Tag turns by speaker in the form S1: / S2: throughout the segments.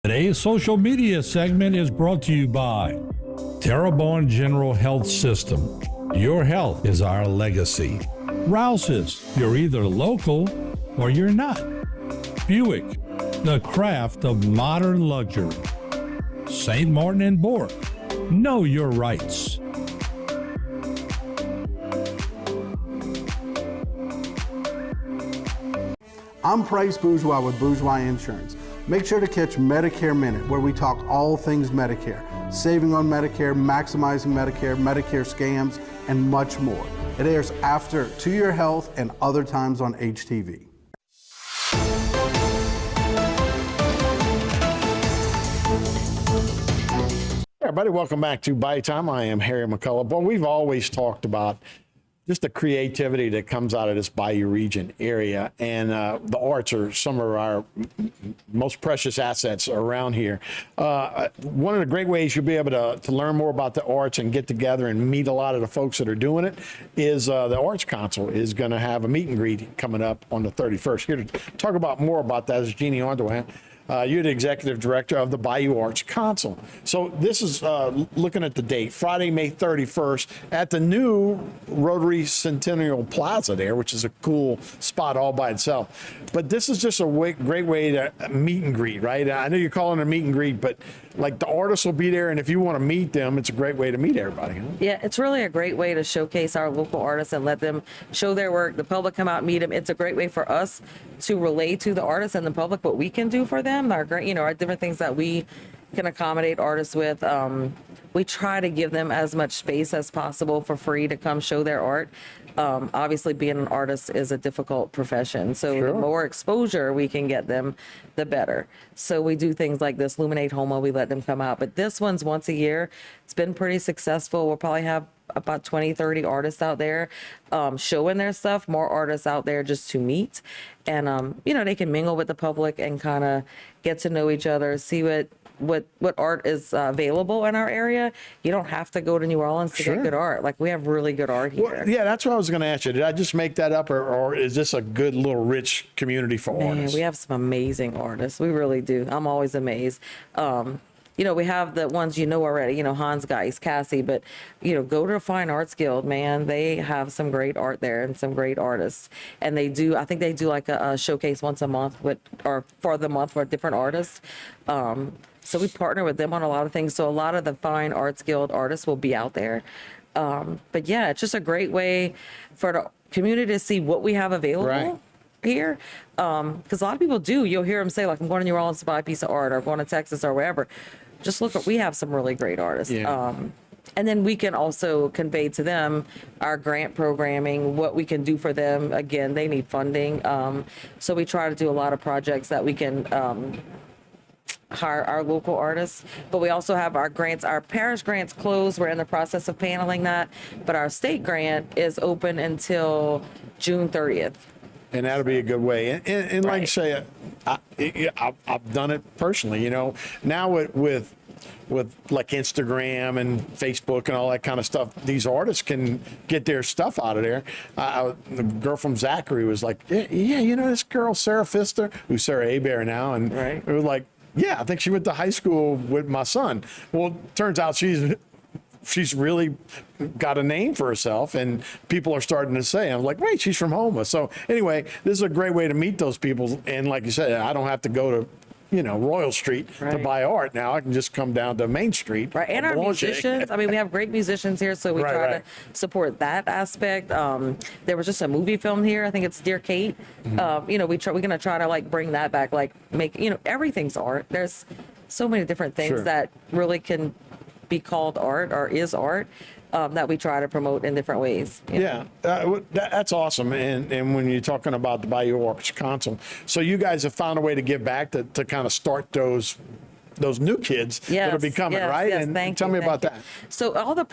S1: Today's social media segment is brought to you by Terrebonne General Health System. Your health is our legacy. Rouse's, you're either local or you're not. Buick, the craft of modern luxury. St. Martin and Bork, know your rights.
S2: I'm Price Bourgeois with Bourgeois Insurance. Make sure to catch Medicare Minute, where we talk all things Medicare, saving on Medicare, maximizing Medicare, Medicare scams, and much more. It airs after To Your Health and other times on HTV.
S3: Hey everybody, welcome back to Bayou Time. I am Harry McCullough. Well, we've always talked about just the creativity that comes out of this Bayou region area, and the arts are some of our most precious assets around here. One of the great ways you'll be able to learn more about the arts and get together and meet a lot of the folks that are doing it is the Arts Council is going to have a meet and greet coming up on the 31st. Here to talk about more about that is Jeannie Ardoin. You're the executive director of the Bayou Arts Council. So this is looking at the date, Friday, May 31st at the new Rotary Centennial Plaza there, which is a cool spot all by itself. But this is just a great way to meet and greet, right? I know you're calling it a meet and greet, but like the artists will be there, and if you want to meet them, it's a great way to meet everybody. Huh?
S4: Yeah, it's really a great way to showcase our local artists and let them show their work. The public come out and meet them. It's a great way for us to relay to the artists and the public what we can do for them. Our great, our different things that we can accommodate artists with. We try to give them as much space as possible for free to come show their art. Obviously, being an artist is a difficult profession, so
S3: Sure.
S4: The more exposure we can get them, the better. So we do things like this, Illuminate Houma, we let them come out. But this one's once a year. It's been pretty successful. We'll probably have about 20, 30 artists out there showing their stuff, more artists out there just to meet. And, they can mingle with the public and kind of get to know each other, see what art is available in our area. You don't have to go to New Orleans to
S3: Sure.
S4: get good art. Like, we have really good art here.
S3: Well, yeah, that's what I was going to ask you. Did I just make that up, or is this a good little rich community for
S4: Man,
S3: artists?
S4: we have some amazing artists. We really do. I'm always amazed. We have the ones already, Hans Geis, Cassie, but, go to the Fine Arts Guild, man. They have some great art there and some great artists. And I think they do like a showcase once a month for the month for different artists. So we partner with them on a lot of things. So a lot of the Fine Arts Guild artists will be out there. But yeah, it's just a great way for the community to see what we have available.
S3: Right.
S4: Here, because a lot of people do. You'll hear them say, like, I'm going to New Orleans to buy a piece of art, or going to Texas, or wherever. Just we have some really great artists.
S3: Yeah.
S4: And then we can also convey to them our grant programming, what we can do for them. Again, they need funding. So we try to do a lot of projects that we can hire our local artists. But we also have our grants. Our parish grants closed. We're in the process of paneling that. But our state grant is open until June 30th.
S3: And that'll be a good way. And like I
S4: Right.
S3: say, I've done it personally. Now with like Instagram and Facebook and all that kind of stuff, these artists can get their stuff out of there. The girl from Zachary was like, yeah, this girl Sarah Pfister, who's Sarah Abear now, and
S4: Right.
S3: it was like, yeah, I think she went to high school with my son. Well, turns out she's really got a name for herself, and people are starting to say, I'm like, wait, she's from Houma. So anyway, this is a great way to meet those people. And like you said, I don't have to go to, Royal Street to
S4: Right.
S3: buy art. Now I can just come down to Main Street.
S4: Right, and our
S3: Boulanger.
S4: musicians. I mean, we have great musicians here, so we
S3: Right,
S4: try
S3: right.
S4: to support that aspect. There was just a movie filmed here. I think it's Dear Kate.
S3: Mm-hmm.
S4: We're gonna try to bring that back. Make everything's art. There's so many different things
S3: Sure.
S4: that really can be called art or is art. That we try to promote in different ways.
S3: Yeah, that's awesome. And when you're talking about the Bayou Arts Council, so you guys have found a way to give back to kind of start those new kids that are becoming, right?
S4: Yes,
S3: And tell me about that.
S4: So all the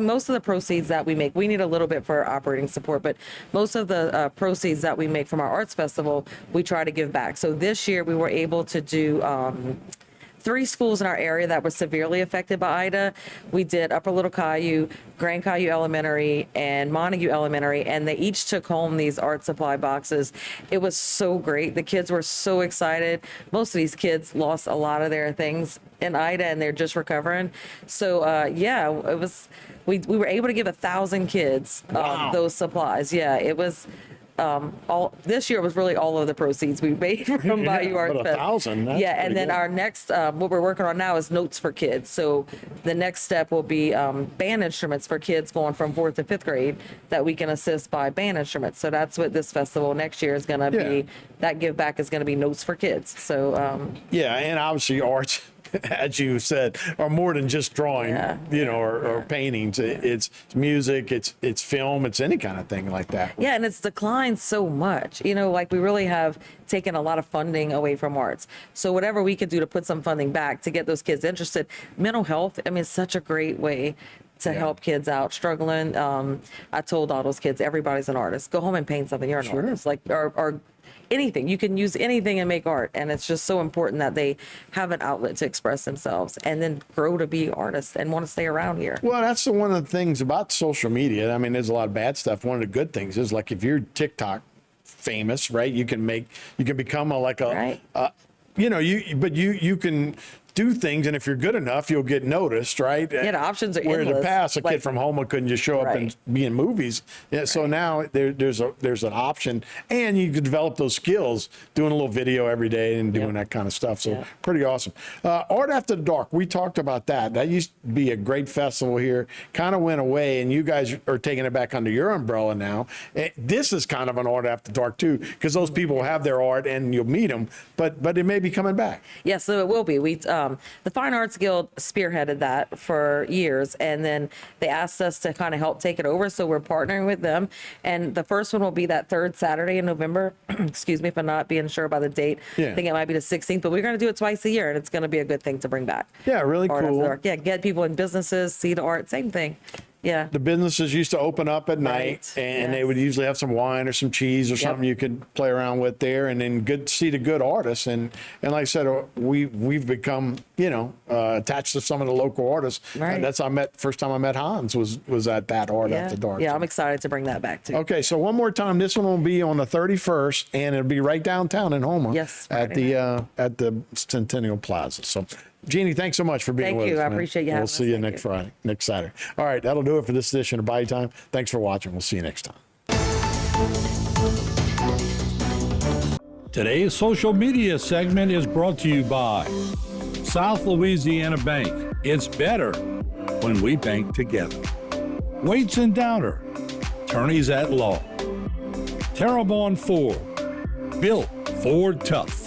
S4: most of the proceeds that we make, we need a little bit for operating support, but most of the proceeds that we make from our arts festival, we try to give back. So this year we were able to do 3 schools in our area that were severely affected by Ida. We did Upper Little Caillou, Grand Caillou Elementary, and Montague Elementary, and they each took home these art supply boxes. It was so great. The kids were so excited. Most of these kids lost a lot of their things in Ida, and they're just recovering. So yeah, it was. We were able to give 1,000 kids those supplies. Yeah, it was. All this year was really all of the proceeds we made from Bayou Arts
S3: but
S4: Fest.
S3: 1,000, that's
S4: yeah, and
S3: pretty
S4: then
S3: good.
S4: our next, what we're working on now is notes for kids. So the next step will be band instruments for kids going from 4th to 5th grade that we can assist by band instruments. So that's what this festival next year is going to
S3: Yeah.
S4: be. That give back is going to be notes for kids. So
S3: Yeah, and obviously arts, as you said, are more than just drawing,
S4: Yeah.
S3: or paintings. It's music, it's film, it's any kind of thing like that.
S4: yeah, and it's declined so much. Like we really have taken a lot of funding away from arts. So whatever we could do to put some funding back to get those kids interested. Mental health, I mean, it's such a great way to help kids out struggling. I told all those kids, everybody's an artist. Go home and paint something. You're an artist. Like, or anything. You can use anything and make art. And it's just so important that they have an outlet to express themselves and then grow to be artists and want to stay around here.
S3: Well, that's one of the things about social media. I mean, there's a lot of bad stuff. One of the good things is like if you're TikTok famous, right? You can become
S4: Right.
S3: you can do things, and if you're good enough, you'll get noticed, right?
S4: Yeah, the options are
S3: Where in the
S4: endless.
S3: past, a
S4: Like-
S3: kid from Houma couldn't just show up and
S4: Right.
S3: be in movies. Yeah, so now there's an option, and you can develop those skills doing a little video every day and doing that kind of stuff. So
S4: Yeah.
S3: pretty awesome. Art After Dark, we talked about that. That used to be a great festival here, kind of went away, and you guys are taking it back under your umbrella now. This is kind of an Art After Dark too, because those people have their art and you'll meet them, but it may be coming back.
S4: Yeah, so it will be. The Fine Arts Guild spearheaded that for years, and then they asked us to kind of help take it over. So we're partnering with them, and the first one will be that 3rd Saturday in November. Excuse me if I'm not being sure about the date.
S3: Yeah.
S4: I think it might be the 16th, but we're going to do it twice a year, and it's going to be a good thing to bring back.
S3: Yeah, really
S4: Art After
S3: cool.
S4: Dark. Yeah, get people in businesses, see the art, same thing. Yeah.
S3: The businesses used to open up at night,
S4: Right,
S3: and they
S4: yes.
S3: would usually have some wine or some cheese or something you could play around with there, and then see the good artists. And like I said, we've become attached to some of the local artists.
S4: Right.
S3: That's first time I met Hans was at that Art
S4: Yeah.
S3: After Dark.
S4: Yeah, I'm excited to bring that back too.
S3: Okay, so one more time, this one will be on the 31st, and it'll be right downtown in Houma.
S4: Yes,
S3: at the Centennial Plaza. So, Jeannie, thanks so much for being
S4: Thank
S3: with
S4: you.
S3: us.
S4: I
S3: man.
S4: appreciate you
S3: We'll
S4: having
S3: see
S4: us.
S3: you
S4: Thank
S3: next
S4: you.
S3: Friday, next Saturday. All right, that'll do it for this edition of Bayou Time. Thanks for watching. We'll see you next time.
S1: Today's social media segment is brought to you by South Louisiana Bank. It's better when we bank together. Waits and Downer, attorneys at law. Terrebonne Ford, built Ford tough.